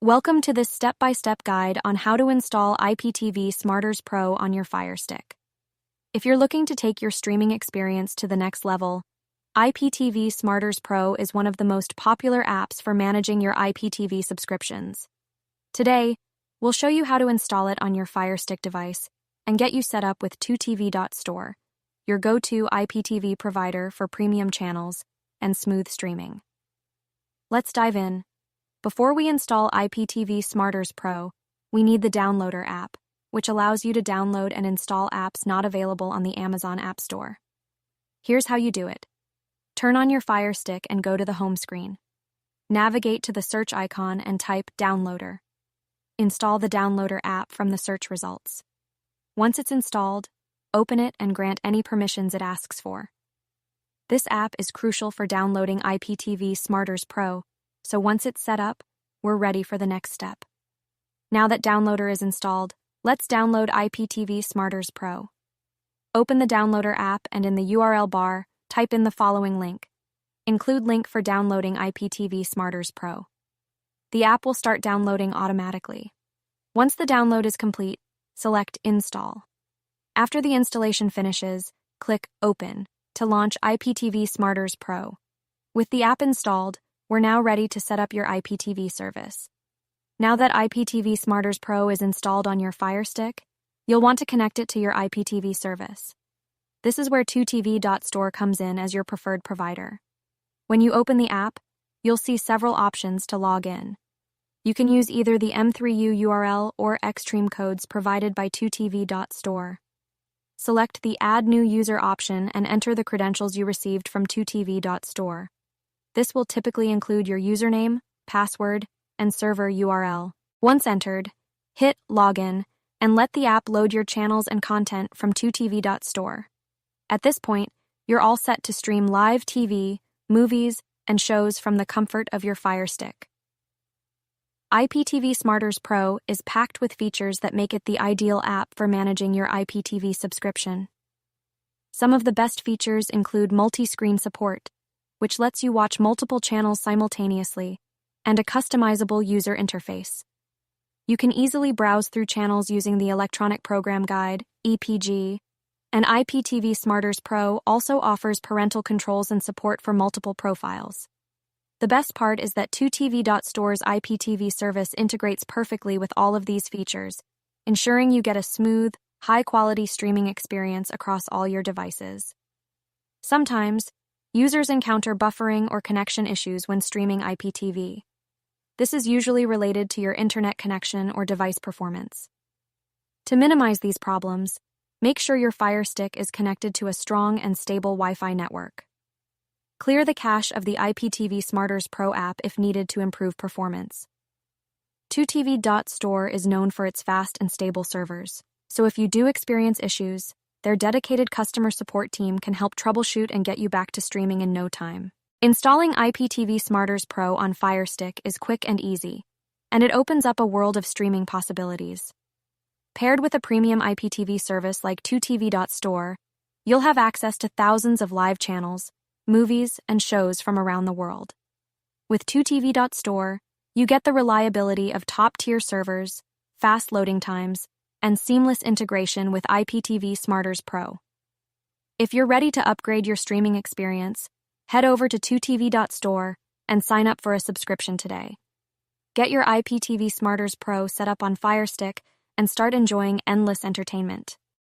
Welcome to this step-by-step guide on how to install IPTV Smarters Pro on your Firestick. If you're looking to take your streaming experience to the next level, IPTV Smarters Pro is one of the most popular apps for managing your IPTV subscriptions. Today, we'll show you how to install it on your Firestick device and get you set up with 2TV.Store, your go-to IPTV provider for premium channels and smooth streaming. Let's dive in. Before we install IPTV Smarters Pro, we need the Downloader app, which allows you to download and install apps not available on the Amazon App Store. Here's how you do it. Turn on your Firestick and go to the home screen. Navigate to the search icon and type Downloader. Install the Downloader app from the search results. Once it's installed, open it and grant any permissions it asks for. This app is crucial for downloading IPTV Smarters Pro, so once it's set up, we're ready for the next step. Now that Downloader is installed, let's download IPTV Smarters Pro. Open the Downloader app and in the URL bar, type in the following link. Include link for downloading IPTV Smarters Pro. The app will start downloading automatically. Once the download is complete, select Install. After the installation finishes, click Open to launch IPTV Smarters Pro. With the app installed, we're now ready to set up your IPTV service. Now that IPTV Smarters Pro is installed on your Firestick, you'll want to connect it to your IPTV service. This is where 2TV.Store comes in as your preferred provider. When you open the app, you'll see several options to log in. You can use either the M3U URL or Extreme codes provided by 2TV.Store. Select the Add New User option and enter the credentials you received from 2TV.Store. This will typically include your username, password, and server URL. Once entered, hit Login and let the app load your channels and content from 2TV.Store. At this point, you're all set to stream live TV, movies, and shows from the comfort of your Firestick. IPTV Smarters Pro is packed with features that make it the ideal app for managing your IPTV subscription. Some of the best features include multi-screen support, which lets you watch multiple channels simultaneously, and a customizable user interface. You can easily browse through channels using the Electronic Program Guide, EPG, and IPTV Smarters Pro also offers parental controls and support for multiple profiles. The best part is that 2TV.Store's IPTV service integrates perfectly with all of these features, ensuring you get a smooth, high-quality streaming experience across all your devices. Sometimes, users encounter buffering or connection issues when streaming IPTV. This is usually related to your internet connection or device performance. To minimize these problems, make sure your Firestick is connected to a strong and stable Wi-Fi network. Clear the cache of the IPTV Smarters Pro app if needed to improve performance. 2TV.Store is known for its fast and stable servers, so if you do experience issues, their dedicated customer support team can help troubleshoot and get you back to streaming in no time. Installing IPTV Smarters Pro on Firestick is quick and easy, and it opens up a world of streaming possibilities. Paired with a premium IPTV service like 2TV.Store, you'll have access to thousands of live channels, movies, and shows from around the world. With 2TV.Store, you get the reliability of top-tier servers, fast loading times, and seamless integration with IPTV Smarters Pro. If you're ready to upgrade your streaming experience, head over to 2TV.Store and sign up for a subscription today. Get your IPTV Smarters Pro set up on Firestick and start enjoying endless entertainment.